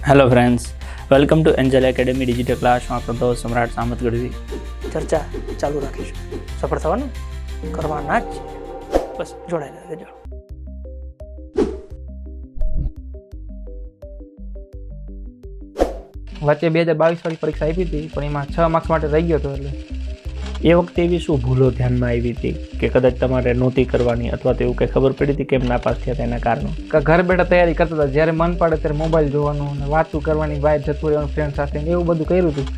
Hello friends, welcome to Angel academy digital ક્લાસમાં આપણો દોસ્ત સમ્રાટ સામત ગઢવી ચર્ચા ચાલુ રાખીશું. સફળ થવાનું કરવાના જ, બસ જોડાયેલા રહેજો. વચ્ચે 2022 વાળી પરીક્ષા આપી હતી, પણ એમાં 6 માર્ક્સ માટે રહી ગયો હતો. એટલે એ વખતે એવી શું ભૂલો ધ્યાનમાં આવી હતી કે કદાચ તમારે નહોતી કરવાની, અથવા તો એવું કંઈ ખબર પડી હતી કેમ નાપાસ થયા હતા એના કારણો? ઘર બેઠા તૈયારી કરતા હતા, જ્યારે મન પડે ત્યારે મોબાઈલ જોવાનું અને વાતું કરવાની, બહાર જતું રહેવાનું ફ્રેન્ડ સાથે, એવું બધું કર્યું હતું.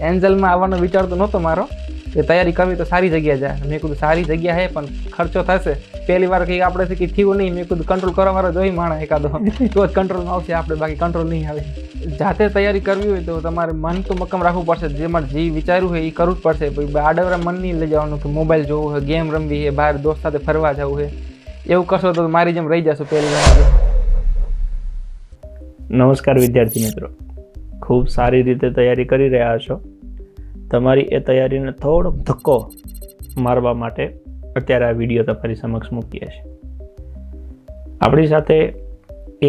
એન્જલમાં આવવાનો વિચાર તો નહોતો મારો કે તૈયારી કરવી તો સારી જગ્યા જાય. મેં કીધું સારી જગ્યા છે પણ ખર્ચો થશે. પહેલી વાર કંઈક આપણેથી કંઈ થયું નહીં. મેં કીધું કંટ્રોલ કરવાવાળો જોઈ માણસ એકાદો તો જ કંટ્રોલમાં આવશે, આપણે બાકી કંટ્રોલ નહીં આવે. જાતે તૈયારી કરવી હોય તો તમારે મન તો મક્કમ રાખવું પડશે. જેમાં જે વિચાર્યું હોય એ કરવું જ પડશે. આડવરા મન નહીં લઈ જવાનું કે મોબાઈલ જોવું હોય, ગેમ રમવી છે, બહાર દોસ્ત સાથે ફરવા જવું છે. એવું કરશો તો મારી જેમ રહી જશો પહેલી વાર. નમસ્કાર વિદ્યાર્થી મિત્રો, ખૂબ સારી રીતે તૈયારી કરી રહ્યા છો. તમારી એ તૈયારીને થોડોક ધક્કો મારવા માટે અત્યારે આ વિડીયો તમારી સમક્ષ મૂકીએ છીએ. આપણી સાથે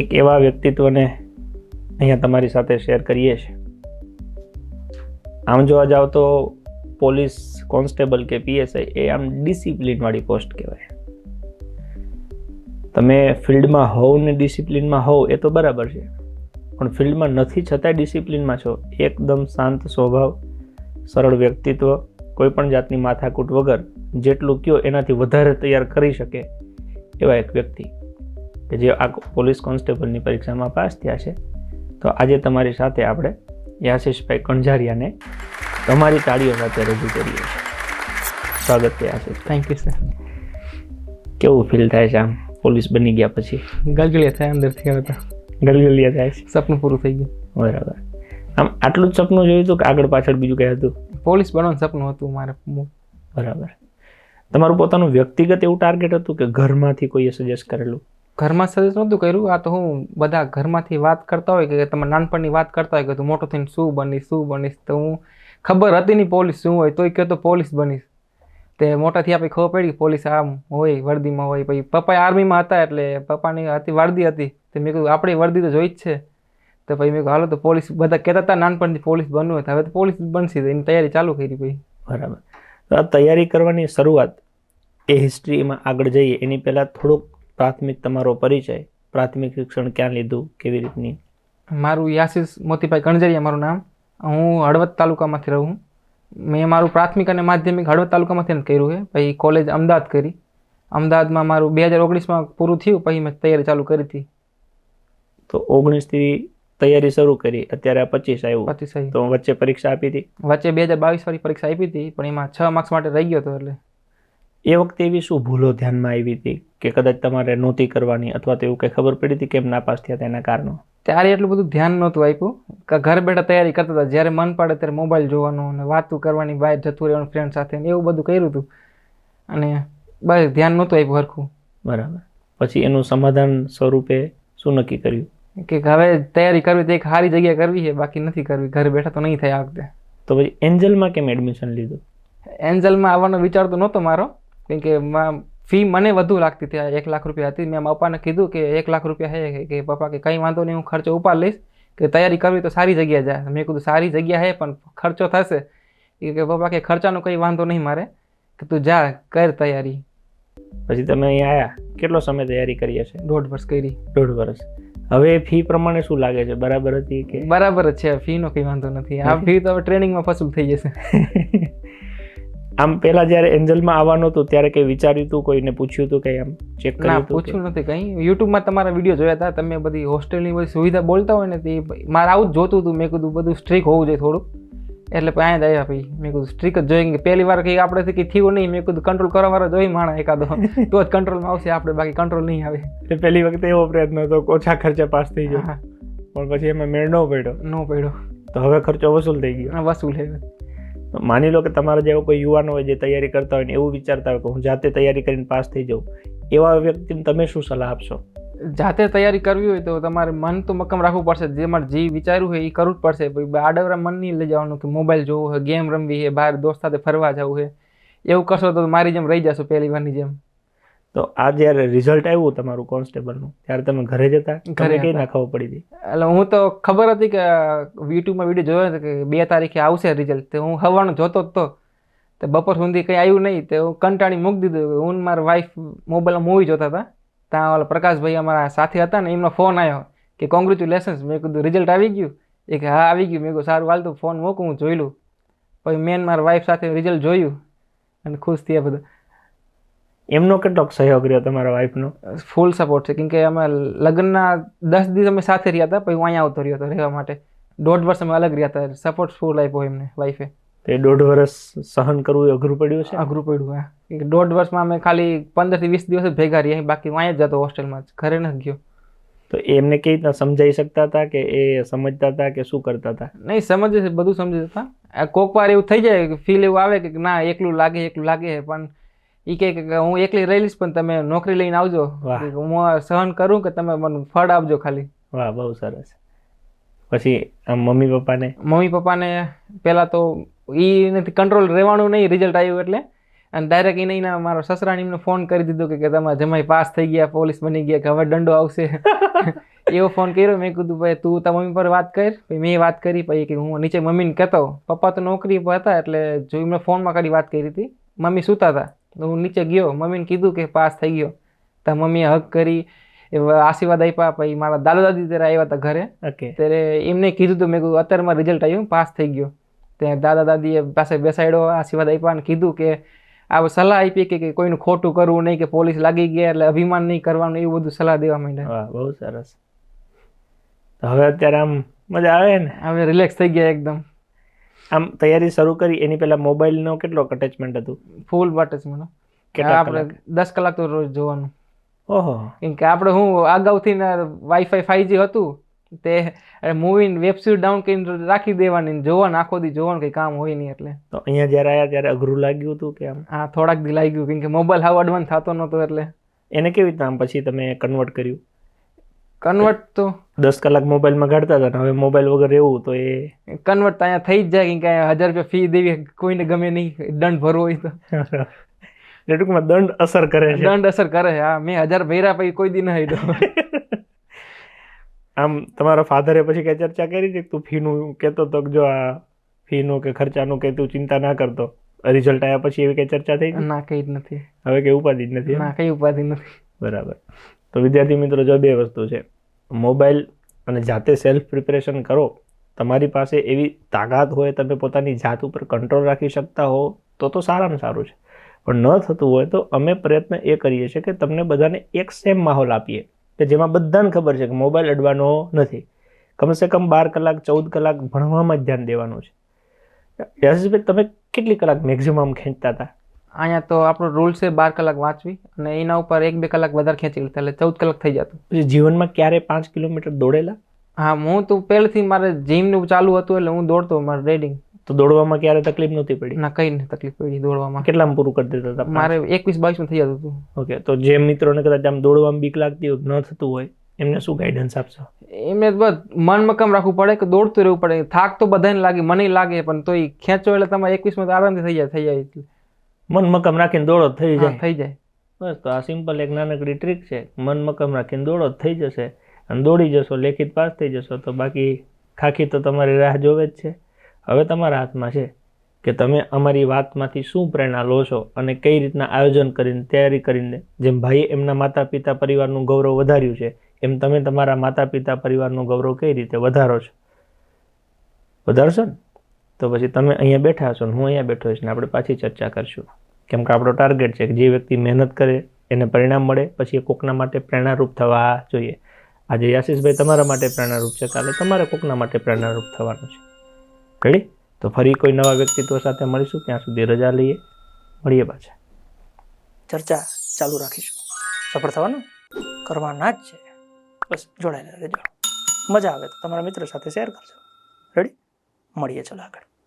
એક એવા વ્યક્તિત્વને અહીંયા તમારી સાથે શેર કરીએ છીએ. આમ જોવા જાવ તો પોલીસ કોન્સ્ટેબલ કે પીએસઆઈ એ આમ ડિસિપ્લિનવાળી પોસ્ટ કહેવાય. તમે ફિલ્ડમાં હોવ ને ડિસિપ્લિનમાં હોવ એ તો બરાબર છે, પણ ફિલ્ડમાં નથી છતાંય ડિસિપ્લિનમાં છો. એકદમ શાંત સ્વભાવ, સરળ વ્યક્તિત્વ, કોઈ પણ જાતની માથાકૂટ વગર જેટલું કયો એનાથી વધારે તૈયાર કરી શકે એવા એક વ્યક્તિ કે જે આ પોલીસ કોન્સ્ટેબલની પરીક્ષામાં પાસ થયા છે. તો આજે તમારી સાથે આપણે યાશિષભાઈ કણઝારિયાને તમારી તાળીઓ સાથે રજૂ કરીએ છીએ. સ્વાગત છે યાશિષ. Thank you sir. કેવું ફીલ થાય છે આમ પોલીસ બની ગયા પછી? ગલગલિયા થાય અંદરથી. હવે તો ગલગલિયા થાય છે. સપનું પૂરું થઈ ગયું. બરાબર. આમ આટલું જ સપનું જોયું હતું કે આગળ પાછળ બીજું કંઈ હતું? પોલીસ બનવાનું સપનું હતું મારે. બરાબર. તમારું પોતાનું વ્યક્તિગત એવું ટાર્ગેટ હતું કે ઘરમાંથી કોઈએ સજેસ્ટ કરેલું? ઘરમાં સજેસ્ટ નહોતું કર્યું. આ તો હું બધા ઘરમાંથી વાત કરતા હોય કે તમે નાનપણની વાત કરતા હોય કે તું મોટો થઈને શું બનીશ, તો હું ખબર હતી નહીં પોલીસ શું હોય, તોય કહેતો પોલીસ બનીશ. તે મોટાથી આપણે ખબર પડી કે પોલીસ આમ હોય, વર્દીમાં હોય. પછી પપ્પા આર્મીમાં હતા એટલે પપ્પાની હતી વર્દી હતી. તો મેં કીધું આપણી વર્દી તો જોઈ જ છે. તો પછી મેં કહ્યું હાલો તો પોલીસ, બધા કહેતા હતા નાનપણથી પોલીસ બનવું હોય, હવે તો પોલીસ બનશે. તો એની તૈયારી ચાલુ કરી. પછી બરાબર. તો આ તૈયારી કરવાની શરૂઆત, એ હિસ્ટ્રીમાં આગળ જઈએ એની પહેલાં થોડુંક પ્રાથમિક તમારો પરિચય, પ્રાથમિક શિક્ષણ ક્યાં લીધું, કેવી રીતની? મારું યાશિષ મોતીભાઈ કણઝારિયા મારું નામ. હું હળવદ તાલુકામાંથી રહું. મેં મારું પ્રાથમિક અને માધ્યમિક હળવદ તાલુકામાંથી કર્યું છે. પછી કોલેજ અમદાવાદ કરી. અમદાવાદમાં મારું 2019માં પૂરું થયું. પછી મેં તૈયારી ચાલુ કરી હતી. તો 19થી તૈયારી શરૂ કરી, અત્યારે આ 25 આવ્યું. 25 આવી. તો વચ્ચે પરીક્ષા આપી હતી? વચ્ચે 2022 વાળી પરીક્ષા આપી હતી, પણ એમાં 6 માર્ક્સ માટે રહી ગયો હતો. એટલે એ વખતે એવી શું ભૂલો ધ્યાનમાં આવી હતી કે કદાચ તમારે નહોતી કરવાની, અથવા તો એવું કંઈ ખબર પડી હતી કેમ નાપાસ થયા હતા એના કારણો? ત્યારે એટલું બધું ધ્યાન નહોતું આપ્યું કે ઘર બેઠા તૈયારી કરતા હતા. જ્યારે મન પડે ત્યારે મોબાઈલ જોવાનું અને વાતું કરવાની, બહાર જતું રહેવાનું ફ્રેન્ડ સાથે, એવું બધું કર્યું હતું. અને બસ ધ્યાન નહોતું આપ્યું હરખું. બરાબર. પછી એનું સમાધાન સ્વરૂપે શું નક્કી કર્યું? કે હવે તૈયારી કરવી તો એક સારી જગ્યાએ કરવી છે, બાકી નથી કરવી. ઘરે બેઠા તો નહીં થાય આ વખતે. તો પછી એન્જલમાં કેમ એડમિશન લીધું? એન્જલમાં આવવાનો વિચાર તો નહોતો મારો, કેમ કે ફી મને વધુ લાગતી હતી. 1 લાખ રૂપિયા હતી. મેં પપ્પાને કીધું કે 1 લાખ રૂપિયા છે કે પપ્પા કે કંઈ વાંધો નહીં, હું ખર્ચો ઉપાડ લઈશ, કે તૈયારી કરવી તો સારી જગ્યાએ જાય. મેં કીધું સારી જગ્યા છે પણ ખર્ચો થશે. કે પપ્પા કે ખર્ચાનો કંઈ વાંધો નહીં મારે, કે તું જા કર તૈયારી. પછી તમે અહીંયા આવ્યા, કેટલો સમય તૈયારી કરી હશે? 1.5 વર્ષ કરી. 1.5 વર્ષ. હવે ફી પ્રમાણે શું લાગે છે, બરાબર હતી કે? બરાબર જ છે. ફીનો કંઈ વાંધો નથી. આ ફી તો હવે ટ્રેનિંગમાં ફસલ થઈ જશે. આમ પહેલા જ્યારે એન્જલમાં આવવાનું હતું ત્યારે કંઈ વિચાર્યું હતું, કોઈને પૂછ્યું હતું, કંઈ આમ ચેક કર્યું હતું? પૂછ્યું નથી કંઈ. યુટ્યુબમાં તમારા વિડીયો જોયા હતા. તમે બધી હોસ્ટેલની બધી સુવિધા બોલતા હોય ને, તે મારે આવું જ જોતું હતું. મેં કીધું બધું સ્ટ્રીક હોવું જોઈએ થોડુંક, એટલે અહીંયા જ આવ્યા. પછી મેં કીધું સ્ટ્રીક જ જોઈએ. પહેલી વાર કંઈક આપણેથી કંઈ થયું નહીં. મેં કીધું કંટ્રોલ કરવાવાળો જોઈ માણસ એકાદો તો જ કંટ્રોલમાં આવશે, આપણે બાકી કંટ્રોલ નહીં આવે. એટલે પહેલી વખતે એવો પ્રયત્ન હતો ઓછા ખર્ચે પાસ થઈ ગયો, પણ પછી એમાં મેળ ન પડ્યો. તો હવે ખર્ચો વસૂલ થઈ ગયો. વસૂલ છે. માની લો કે તમારા જેવો કોઈ યુવાનો હોય જે તૈયારી કરતા હોય ને એવું વિચારતા હોય કે હું જાતે તૈયારી કરીને પાસ થઈ જાઉં, એવા વ્યક્તિને તમે શું સલાહ આપશો? જાતે તૈયારી કરવી હોય તો તમારે મન તો મક્કમ રાખવું પડશે. જેમાં જે વિચાર્યું હોય એ કરવું જ પડશે. આડવરા મન નહીં લઈ જવાનું કે મોબાઈલ જોવું હોય, ગેમ રમવી છે, બહાર દોસ્ત સાથે ફરવા જવું છે. એવું કરશો તો મારી જેમ રહી જશો પહેલી વારની જેમ. તો આ જ્યારે રિઝલ્ટ આવ્યું તમારું કોન્સ્ટેબલનું ત્યારે તમે ઘરે જતા ઘરે કઈ હતા. ના ખબર પડી હતી? એટલે હું તો ખબર હતી કે યુટ્યુબમાં વિડીયો જોયો હતો કે 2 તારીખે આવશે રિઝલ્ટ. તો હું સવારનો જોતો જ તો બપોર સુધી કંઈ આવ્યું નહીં. તો હું કંટાળી મૂકી દીધું. હું ને મારી વાઈફ મોબાઈલમાં મૂવી જોતા હતા. ત્યાં ઓલા પ્રકાશભાઈ અમારા સાથે હતા ને, એમનો ફોન આવ્યો કે કોંગ્રેચ્યુલેશન્સ. મેં કીધું રિઝલ્ટ આવી ગયું? એ કે હા આવી ગયું. મેં કીધું સારું, હાલ તો ફોન મૂકું, હું જોઈ લઉં. પછી મેન મારા વાઈફ સાથે રિઝલ્ટ જોયું અને ખુશ થયા બધા. એમનો કેટલોક સહયોગ રહ્યો તમારા વાઈફનો? ફૂલ સપોર્ટ છે, કેમ કે અમે લગ્નના 10 દિવસ અમે સાથે રહ્યા હતા. પછી હું અહીંયા આવતો રહ્યો હતો રહેવા માટે. 1.5 વર્ષ અમે અલગ રહ્યા હતા. સપોર્ટ ફૂલ આપ્યો એમને વાઈફે. તે 1.5 વર્ષ સહન કરવું એ અઘરું પડ્યું છે? અઘરું પડ્યું. હા, કેમ કે 1.5 વર્ષમાં અમે ખાલી 15 થી 20 દિવસ જ ભેગા રહ્યા. બાકી હું અહીંયા જ જતો હોસ્ટેલમાં જ, ઘરે નથી ગયો. તો એમને કેવી રીતના સમજાઈ શકતા હતા કે એ સમજતા હતા કે શું કરતા હતા? નહીં, સમજે છે, બધું સમજી હતા. કોક વાર એવું થઈ જાય, ફીલ એવું આવે કે ના એકલું લાગે પણ એ કહે કે હું એકલી રહી લઈશ, પણ તમે નોકરી લઈને આવજો. વાહ. હું સહન કરું કે તમે મને ફળ આપજો ખાલી. વાહ, બહુ સરસ. પછી આમ મમ્મી પપ્પાને પહેલાં તો એ નથી કંટ્રોલ રહેવાનું નહીં રિઝલ્ટ આવ્યું એટલે. અને ડાયરેક્ટ એને એના મારો સસરાને એમને ફોન કરી દીધો કે તમારા જમાઈ પાસ થઈ ગયા, પોલીસ બની ગયા, કે હવે દંડો આવશે. એવો ફોન કર્યો. મેં કીધું ભાઈ તું તારા મમ્મી પર વાત કર. પછી મેં વાત કરી. પછી કે હું નીચે મમ્મીને કહેતો. પપ્પા તો નોકરી પર હતા એટલે જો એમને ફોનમાં કરી વાત કરી હતી. મમ્મી સૂતા હતા. હું નીચે ગયો, મમ્મીને કીધું કે પાસ થઈ ગયો. તો મમ્મીએ હક કરી, આશીર્વાદ આપ્યા. પછી મારા દાદા દાદી ત્યારે આવ્યા હતા ઘરે. ત્યારે એમને કીધું હતું, મેં કીધું અત્યારમાં રિઝલ્ટ આવ્યું, પાસ થઈ ગયો. ત્યાં દાદા દાદીએ પાસે બેસાડ્યો, આશીર્વાદ આપ્યા અને કીધું કે આ સલાહ આપી કે કોઈનું ખોટું કરવું નહીં, કે પોલીસ લાગી ગયા એટલે અભિમાન નહીં કરવાનું, એવું બધું સલાહ દેવા માંડ્યા. વાહ, બહુ સરસ. હવે અત્યારે આમ મજા આવે ને? હવે રિલેક્સ થઈ ગયા એકદમ. આમ તૈયારી શરૂ કરી એની પહેલા મોબાઈલનો કેટલો અટેચમેન્ટ હતું? ફૂલ અટેચમેન્ટ. કેટલા આપણે 10 કલાક તો રોજ જોવાનું. ઓહો. કેમ કે આપણે હું અગાઉથી વાઈફાઈ 5G હતું તે મૂવી વેબ સિરીઝ ડાઉન કરીને રાખી દેવાની, જોવાનું આખો દી જોવાનું, કંઈ કામ હોય નહીં એટલે. તો અહીંયા જ્યારે આવ્યા ત્યારે અઘરું લાગ્યું હતું કે આમ? હા, થોડાક દી લાગ્યું, કેમ કે મોબાઈલ હાવ એડવાન્સ થતો નહોતો એટલે. એને કેવી રીતના આમ પછી તમે કન્વર્ટ કર્યું? કન્વર્ટ તો 10 કલાક મોબાઈલમાં કાઢતા હતા ને હવે મોબાઈલ વગર રહેવું તો એ કન્વર્ટ તો અહીંયા થઈ જ જાય, કેમ કે 1000 રૂપિયા ફી દેવી કોઈને ગમે નહીં, દંડ ભરવો હોય તો. ટૂંકમાં દંડ અસર કરે છે. દંડ અસર કરે. હા, મેં 1000 ભર્યા પછી કોઈ દી ન હેડો. આમ તમારા ફાધરે પછી કઈ ચર્ચા કરી હતી? તું ફીનું કહેતો તો જો આ ફીનું કે ખર્ચાનું કે તું ચિંતા ના કરતો, રિઝલ્ટ આવ્યા પછી એવી કઈ ચર્ચા થઈ? ના, કઈ જ નથી. હવે કઈ ઉપાધિ જ નથી? ના, કઈ ઉપાધિ નથી. બરાબર. તો વિદ્યાર્થી મિત્રો, જો 2 વસ્તુ છે, મોબાઈલ અને જાતે સેલ્ફ પ્રિપરેશન કરો. તમારી પાસે એવી તાકાત હોય, તમે પોતાની જાત ઉપર કંટ્રોલ રાખી શકતા હો તો સારામાં સારું છે. પણ ન થતું હોય તો અમે પ્રયત્ન એ કરીએ છીએ કે તમને બધાને એક સેમ માહોલ આપીએ કે જેમાં બધાને ખબર છે કે મોબાઈલ અડવાનો નથી. કમસે કમ 12 કલાક 14 કલાક ભણવામાં જ ધ્યાન દેવાનું છે. યશભાઈ, તમે કેટલી કલાક મેક્સિમમ ખેંચતા હતા? અહીંયા તો આપણો રૂલ છે 12 કલાક વાંચવી અને એના ઉપર 1-2 કલાક વધારે ખેંચી લેતા એટલે 14 કલાક થઈ જતું. પછી જીવનમાં ક્યારે 5 કિલોમીટર દોડેલા? હા, હું તો પહેલેથી મારે જીમનું ચાલુ હતું એટલે હું દોડતો, મારે રેડિંગ. તો દોડવામાં ક્યારે તકલીફ નહોતી પડી? ના, કઈ નહીં તકલીફ પડી દોડવામાં. કેટલામાં પૂરું કરી દેતા હતા? મારે 21-22 થઈ જતું હતું. ઓકે. તો જે મિત્રોને કદાચ આમ દોડવામાં બીક લાગતી હોય, ન થતું હોય, એમને શું ગાઈડન્સ આપશો? એમને બસ મન મક્કમ રાખવું પડે કે દોડતું રહેવું પડે. થાક તો બધાને લાગે, મને લાગે, પણ તોય ખેંચો એટલે તમારે 21માં તો આરામથી થઈ જાય. મન મક્કમ રાખીને દોડો થઈ જાય. થઈ જાય. બસ, તો આ સિમ્પલ એક નાનકડી ટ્રીક છે. મન મક્કમ રાખીને દોડો થઈ જશે અને દોડી જશો, લેખિત પાસ થઈ જશો. તો બાકી ખાખી તો તમારી રાહ જોવે જ છે. હવે તમારા હાથમાં છે કે તમે અમારી વાતમાંથી શું પ્રેરણા લો છો અને કઈ રીતના આયોજન કરીને, તૈયારી કરીને, જેમ ભાઈએ એમના માતા પિતા પરિવારનું ગૌરવ વધાર્યું છે એમ તમે તમારા માતા પિતા પરિવારનું ગૌરવ કઈ રીતે વધારો છો? વધારશો ને? તો પછી તમે અહીંયા બેઠા હશો ને હું અહીંયા બેઠો હશ ને આપણે પાછી ચર્ચા કરશું. કેમ કે આપણો ટાર્ગેટ છે કે જે વ્યક્તિ મહેનત કરે એને પરિણામ મળે, પછી એ કોકના માટે પ્રેરણારૂપ થવા જોઈએ. આજે યાશિષભાઈ તમારા માટે પ્રેરણારૂપ છે, કાલે તમારે કોકના માટે પ્રેરણારૂપ થવાનું છે. રેડી? તો ફરી કોઈ નવા વ્યક્તિત્વ સાથે મળીશું. ત્યાં સુધી રજા લઈએ, મળીએ પાછા. ચર્ચા ચાલુ રાખીશું. સફળ થવાનું કરવાના જ છે. બસ જોડાયેલા રહેજો. મજા આવે તો તમારા મિત્રો સાથે શેર કરજો. રેડી? મળીએ. ચલો આગળ.